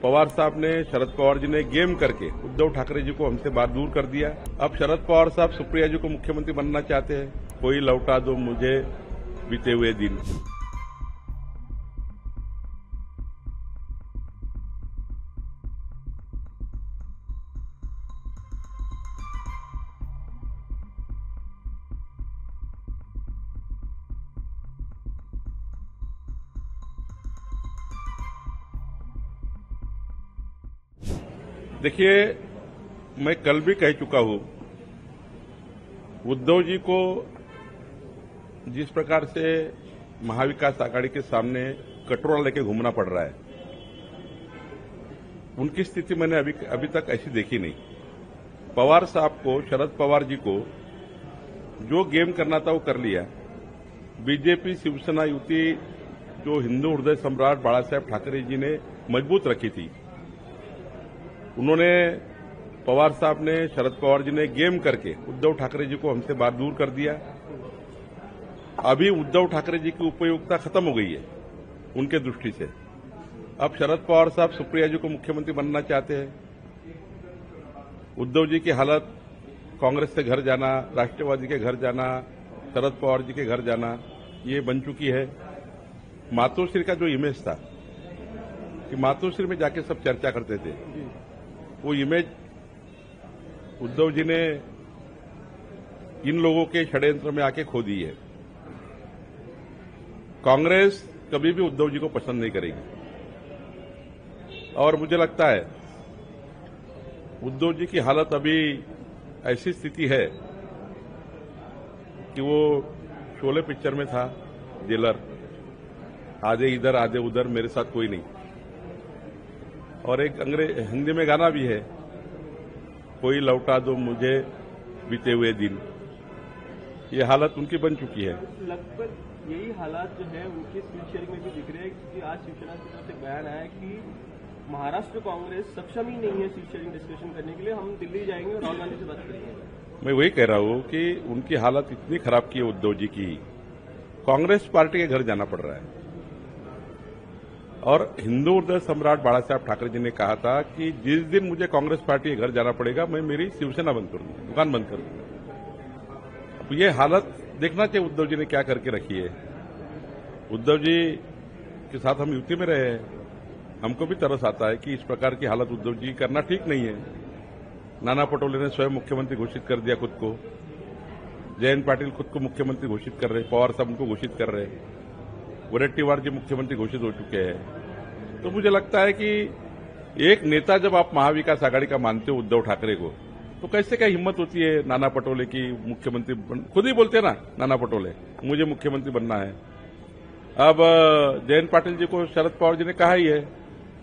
पवार साहब ने, शरद पवार जी ने गेम करके उद्धव ठाकरे जी को हमसे बात दूर कर दिया। अब शरद पवार साहब सुप्रिया जी को मुख्यमंत्री बनना चाहते हैं। कोई लौटा दो मुझे बीते हुए दिन। देखिए, मैं कल भी कह चुका हूं, उद्धव जी को जिस प्रकार से महाविकास आघाड़ी के सामने कटोरा लेके घूमना पड़ रहा है, उनकी स्थिति मैंने अभी तक ऐसी देखी नहीं। पवार साहब को, शरद पवार जी को जो गेम करना था वो कर लिया। बीजेपी शिवसेना युति जो हिंदू हृदय सम्राट बाला साहेब ठाकरे जी ने मजबूत रखी थी, उन्होंने, पवार साहब ने, शरद पवार जी ने गेम करके उद्धव ठाकरे जी को हमसे बात दूर कर दिया। अभी उद्धव ठाकरे जी की उपयोगिता खत्म हो गई है उनके दृष्टि से। अब शरद पवार साहब सुप्रिया जी को मुख्यमंत्री बनना चाहते हैं। उद्धव जी की हालत, कांग्रेस से घर जाना, राष्ट्रवादी के घर जाना, शरद पवार जी के घर जाना, ये बन चुकी है। मातोश्री का जो इमेज था कि मातोश्री में जाके सब चर्चा करते थे, वो इमेज उद्धव जी ने इन लोगों के षड्यंत्र में आके खो दी है। कांग्रेस कभी भी उद्धव जी को पसंद नहीं करेगी और मुझे लगता है उद्धव जी की हालत अभी ऐसी स्थिति है कि वो शोले पिक्चर में था जेलर, आधे इधर आधे उधर, मेरे साथ कोई नहीं। और एक हिंदी में गाना भी है, कोई लौटा दो मुझे बीते हुए दिन। ये हालत उनकी बन चुकी है। लगभग यही हालात जो है उनके सीट शेयरिंग में भी दिख रहे हैं, क्योंकि आज शिवसेना की तरफ से बयान आया कि महाराष्ट्र कांग्रेस सक्षम ही नहीं है सीट शेयरिंग डिस्कशन करने के लिए, हम दिल्ली जाएंगे और राहुल गांधी से बात करेंगे। मैं वही कह रहा हूं कि उनकी हालत इतनी खराब की है उद्धव जी की, कांग्रेस पार्टी के घर जाना पड़ रहा है। और हिंदू हृदय सम्राट बाला साहेब ठाकरे जी ने कहा था कि जिस दिन मुझे कांग्रेस पार्टी के घर जाना पड़ेगा, मैं मेरी शिवसेना बंद करूंगा, दुकान बंद करूंगा। अब ये हालत देखना चाहिए उद्धव जी ने क्या करके रखी है। उद्धव जी के साथ हम युति में रहे हैं, हमको भी तरस आता है कि इस प्रकार की हालत उद्धव जी करना ठीक नहीं है। नाना पटोले ने स्वयं मुख्यमंत्री घोषित कर दिया खुद को, जयंत पाटिल खुद को मुख्यमंत्री घोषित कर रहे, पवार साहब उनको घोषित कर रहे, वडेट्टीवार जी मुख्यमंत्री घोषित हो चुके हैं। तो मुझे लगता है कि एक नेता जब आप महाविकास आघाड़ी का मानते हो उद्धव ठाकरे को, तो कैसे क्या हिम्मत होती है नाना पटोले की मुख्यमंत्री खुद ही बोलते हैं ना, नाना पटोले मुझे मुख्यमंत्री बनना है। अब जयंत पाटिल जी को शरद पवार जी ने कहा ही है,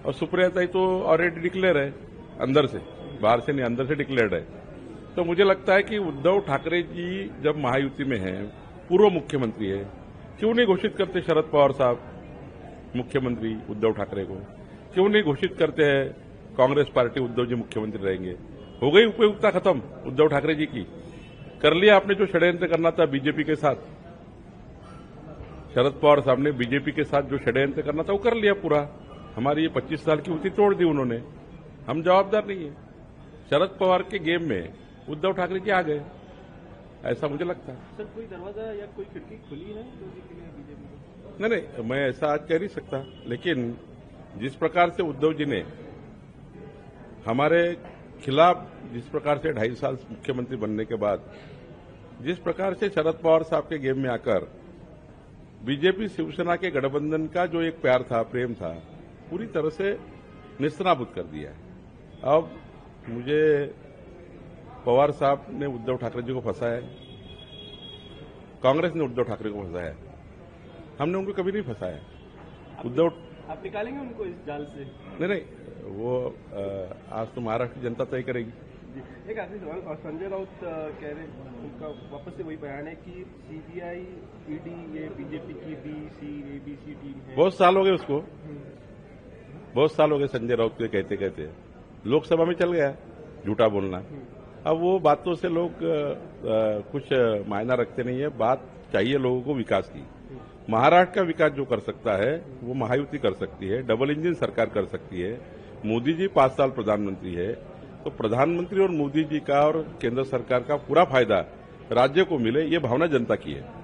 और सुप्रिया ताई तो ऑलरेडी डिक्लेयर है, अंदर से, बाहर से नहीं, अंदर से डिक्लेयर्ड है। तो मुझे लगता है कि उद्धव ठाकरे जी जब महायुति में है, पूर्व मुख्यमंत्री है, क्यों नहीं घोषित करते शरद पवार साहब मुख्यमंत्री उद्धव ठाकरे को? क्यों नहीं घोषित करते हैं कांग्रेस पार्टी उद्धव जी मुख्यमंत्री रहेंगे? हो गई उपयुक्तता खत्म उद्धव ठाकरे जी की। कर लिया आपने जो षड्यंत्र करना था बीजेपी के साथ, शरद पवार साहब ने बीजेपी के साथ जो षड्यंत्र करना था वो कर लिया पूरा। हमारी ये 25 साल की युति तोड़ दी उन्होंने, हम जवाबदार नहीं है। शरद पवार के गेम में उद्धव ठाकरे जी आ गए, ऐसा मुझे लगता है। सर, कोई दरवाजा या कोई खिड़की खुली है बीजेपी को? नहीं, मैं ऐसा आज कह नहीं सकता, लेकिन जिस प्रकार से उद्धव जी ने हमारे खिलाफ, जिस प्रकार से 2.5 साल मुख्यमंत्री बनने के बाद जिस प्रकार से शरद पवार साहब के गेम में आकर बीजेपी शिवसेना के गठबंधन का जो एक प्यार था, प्रेम था, पूरी तरह से निस्तानाबूद कर दिया है। अब मुझे पवार साहब ने उद्धव ठाकरे जी को फंसाया है, कांग्रेस ने उद्धव ठाकरे को फंसाया है, हमने उनको कभी नहीं फंसाया। उद्धव, आप निकालेंगे उनको इस जाल से? नहीं, वो आज तो महाराष्ट्र की जनता तय करेगी। एक आखिरी सवाल, संजय राउत कह रहे, उनका वापस से वही बयान है कि सीबीआई, ईडी ये बीजेपी की ABC टीम है। बहुत साल हो गए उसको, बहुत साल हो गए संजय राउत के कहते कहते, लोकसभा में चल गया झूठा बोलना। अब वो बातों से लोग कुछ मायना रखते नहीं है। बात चाहिए लोगों को विकास की। महाराष्ट्र का विकास जो कर सकता है वो महायुति कर सकती है, डबल इंजन सरकार कर सकती है। मोदी जी 5 साल प्रधानमंत्री है, तो प्रधानमंत्री और मोदी जी का और केंद्र सरकार का पूरा फायदा राज्य को मिले, ये भावना जनता की है।